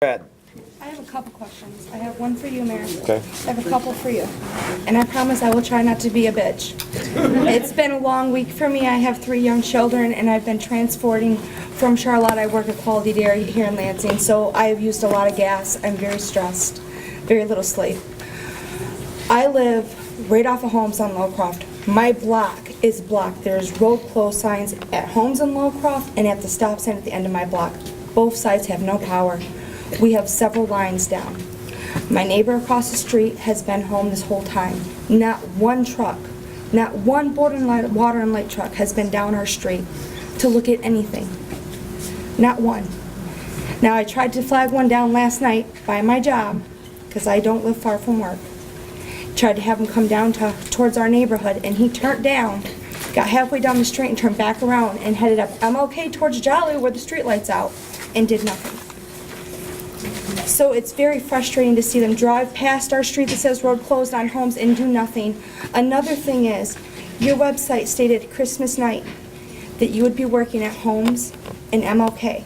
Brad. I have a couple questions. I have one for you, Mayor. Okay. I have a couple for you. And I promise I will try not to be a bitch. It's been a long week for me. I have 3 young children, and I've been transporting from Charlotte. I work at Quality Dairy here in Lansing, so I have used a lot of gas. I'm very stressed, very little sleep. I live right off of Homes on Lowcroft. My block is blocked. There's road closed signs at Homes on Lowcroft and at the stop sign at the end of my block. Both sides have no power. We have several lines down. My neighbor across the street has been home this whole time. Not one truck, not one water and light truck has been down our street to look at anything. Not one. Now I tried to flag one down last night by my job, because I don't live far from work. Tried to have him come down towards our neighborhood, and he turned down, got halfway down the street and turned back around and headed up MLK towards Jolly where the street light's out and did nothing. So it's very frustrating to see them drive past our street that says road closed on Homes and do nothing. Another thing is, your website stated Christmas night that you would be working at Homes and MLK.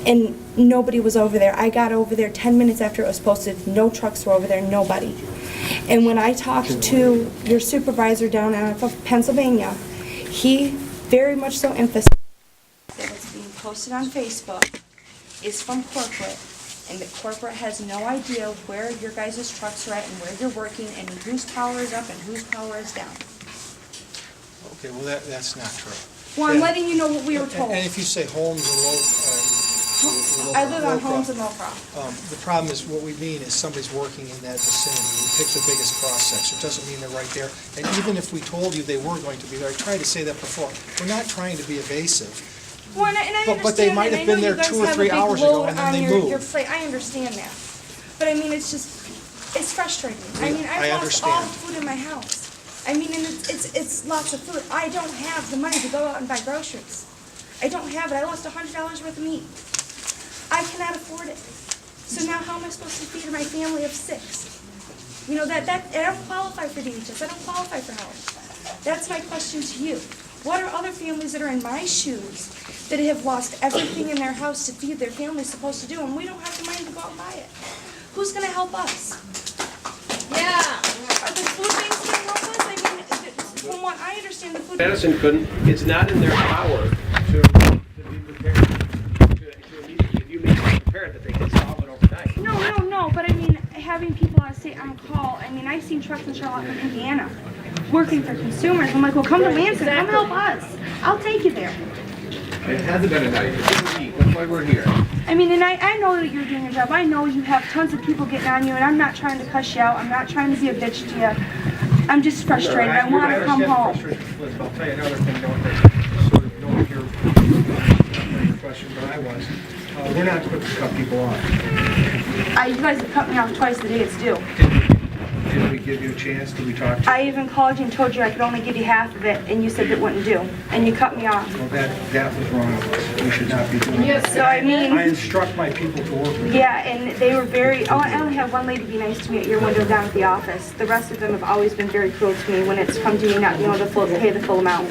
And nobody was over there. I got over there 10 minutes after it was posted. No trucks were over there, nobody. And when I talked to your supervisor down out of Pennsylvania, he very much so emphasized that it's being posted on Facebook is from corporate, and that corporate has no idea where your guys' trucks are at and where you're working and whose power is up and whose power is down. Okay, well, that's not true. Well, I'm letting you know what we were told. And if you say Homes and I live on Homes in Lowcroft. The problem is, what we mean is somebody's working in that vicinity. We pick the biggest cross-section. It doesn't mean they're right there. And even if we told you they were going to be there, I tried to say that before, we're not trying to be evasive. Well, and I understand But they might have been there 2 or 3 hours ago and then they moved. Your plate. I understand that. But I mean, it's frustrating. I mean, I've lost all the food in my house. I mean, and it's lots of food. I don't have the money to go out and buy groceries. I don't have it. I lost $100 worth of meat. I cannot afford it. So now how am I supposed to feed my family of 6? You know, I don't qualify for DHS. I don't qualify for help. That's my question to you. What are other families that are in my shoes that have lost everything in their house to feed their family supposed to do, and we don't have the money to go out and buy it? Who's going to help us? Yeah. Are the food banks going to help us? I mean, from what I understand, the food Madison couldn't, it's not in their power to be prepared. If you make it prepared that they can solve it overnight. No, but I mean, having people stay on call, I mean, I've seen trucks in Charlotte from Indiana working for consumers. I'm like, well, come to Lansing, come help us. I'll take you there. It hasn't been a night. That's why we're here. I mean, and I know that you're doing your job. I know you have tons of people getting on you, and I'm not trying to cuss you out. I'm not trying to be a bitch to you. I'm just frustrated. I want to come home. I'll tell you another thing, sort of knowing your question, but I was. We're not quick to cut people off. You guys have cut me off twice the day it's due. Did we give you a chance? Did we talk to you? I even called you and told you I could only give you half of it, and you said that wouldn't do, and you cut me off. Well, that was wrong of us. We should not be doing that. So I mean, I instruct my people to work with you. yeah, and they were very. Oh, I only had one lady be nice to me at your window down at the office. The rest of them have always been very cruel to me when it's come to me not being able to pay the full amount.